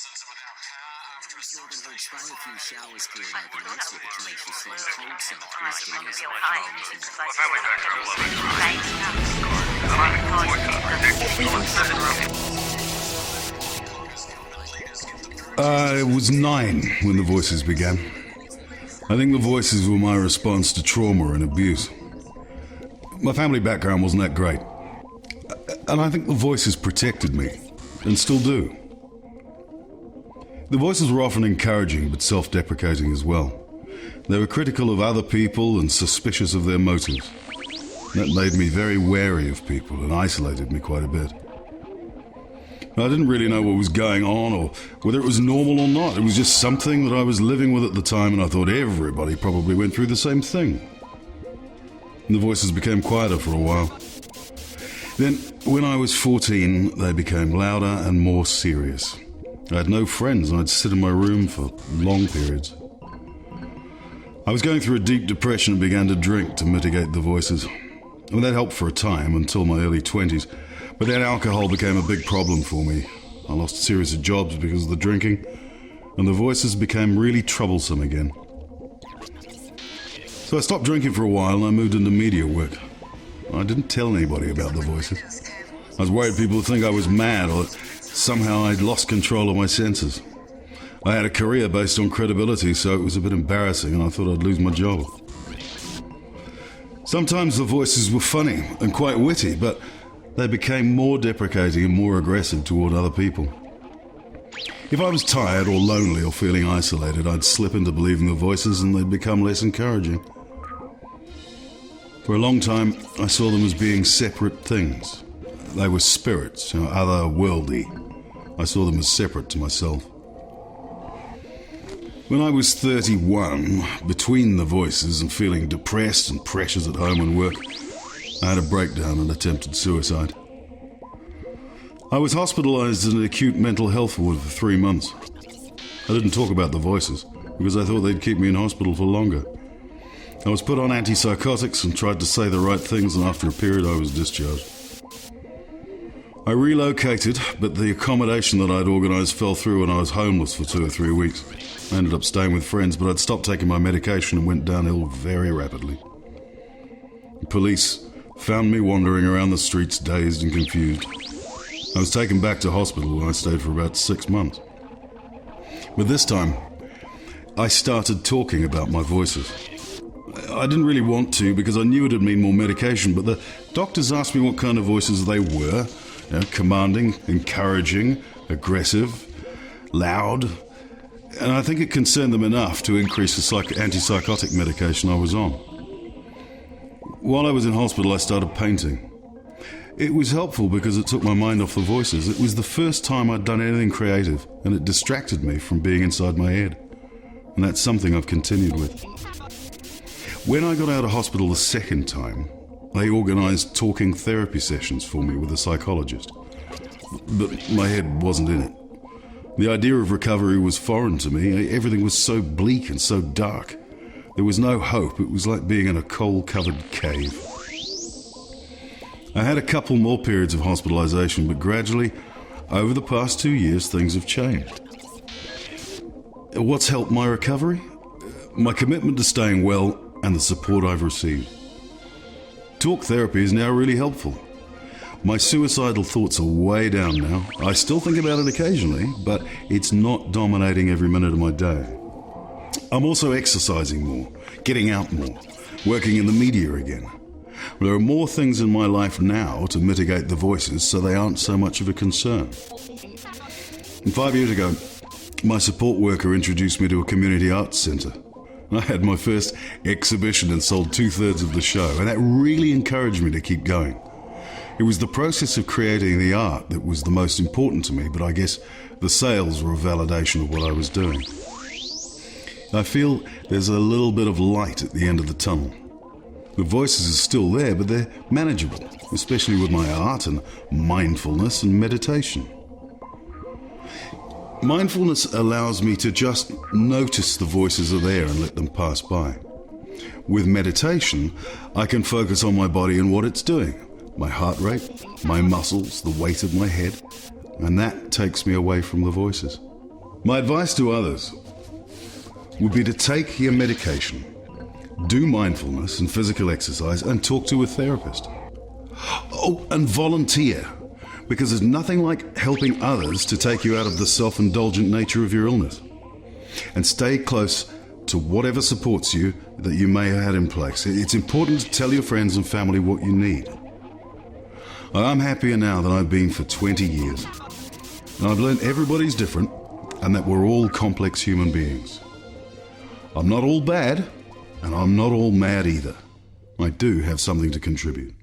I was 9 when the voices began. I think the voices were my response to trauma and abuse. My family background wasn't that great. And I think the voices protected me, and still do. The voices were often encouraging, but self-deprecating as well. They were critical of other people and suspicious of their motives. That made me very wary of people and isolated me quite a bit. I didn't really know what was going on or whether it was normal or not. It was just something that I was living with at the time, and I thought everybody probably went through the same thing. And the voices became quieter for a while. Then, when I was 14, they became louder and more serious. I had no friends, and I'd sit in my room for long periods. I was going through a deep depression and began to drink to mitigate the voices. And that helped for a time, until my early 20s. But then alcohol became a big problem for me. I lost a series of jobs because of the drinking, and the voices became really troublesome again. So I stopped drinking for a while and I moved into media work. I didn't tell anybody about the voices. I was worried people would think I was mad or that somehow I'd lost control of my senses. I had a career based on credibility, so it was a bit embarrassing and I thought I'd lose my job. Sometimes the voices were funny and quite witty, but they became more deprecating and more aggressive toward other people. If I was tired or lonely or feeling isolated, I'd slip into believing the voices and they'd become less encouraging. For a long time, I saw them as being separate things. They were spirits, otherworldly. I saw them as separate to myself. When I was 31, between the voices and feeling depressed and pressures at home and work, I had a breakdown and attempted suicide. I was hospitalized in an acute mental health ward for 3 months. I didn't talk about the voices because I thought they'd keep me in hospital for longer. I was put on antipsychotics and tried to say the right things, and after a period I was discharged. I relocated, but the accommodation that I'd organised fell through and I was homeless for 2 or 3 weeks. I ended up staying with friends, but I'd stopped taking my medication and went downhill very rapidly. The police found me wandering around the streets, dazed and confused. I was taken back to hospital and I stayed for about 6 months. But this time, I started talking about my voices. I didn't really want to because I knew it'd mean more medication, but the doctors asked me what kind of voices they were. Commanding, encouraging, aggressive, loud. And I think it concerned them enough to increase the antipsychotic medication I was on. While I was in hospital, I started painting. It was helpful because it took my mind off the voices. It was the first time I'd done anything creative, and it distracted me from being inside my head. And that's something I've continued with. When I got out of hospital the second time, they organised talking therapy sessions for me with a psychologist. But my head wasn't in it. The idea of recovery was foreign to me. Everything was so bleak and so dark. There was no hope. It was like being in a coal-covered cave. I had a couple more periods of hospitalisation, but gradually, over the past 2 years, things have changed. What's helped my recovery? My commitment to staying well and the support I've received. Talk therapy is now really helpful. My suicidal thoughts are way down now. I still think about it occasionally, but it's not dominating every minute of my day. I'm also exercising more, getting out more, working in the media again. There are more things in my life now to mitigate the voices so they aren't so much of a concern. And 5 years ago, my support worker introduced me to a community arts centre. I had my first exhibition and sold 2/3 of the show, and that really encouraged me to keep going. It was the process of creating the art that was the most important to me, but I guess the sales were a validation of what I was doing. I feel there's a little bit of light at the end of the tunnel. The voices are still there, but they're manageable, especially with my art and mindfulness and meditation. Mindfulness allows me to just notice the voices are there and let them pass by. With meditation, I can focus on my body and what it's doing, my heart rate, my muscles, the weight of my head, and that takes me away from the voices. My advice to others would be to take your medication, do mindfulness and physical exercise, and talk to a therapist. Oh, and volunteer, because there's nothing like helping others to take you out of the self-indulgent nature of your illness. And stay close to whatever supports you that you may have had in place. It's important to tell your friends and family what you need. I'm happier now than I've been for 20 years. And I've learned everybody's different and that we're all complex human beings. I'm not all bad, and I'm not all mad either. I do have something to contribute.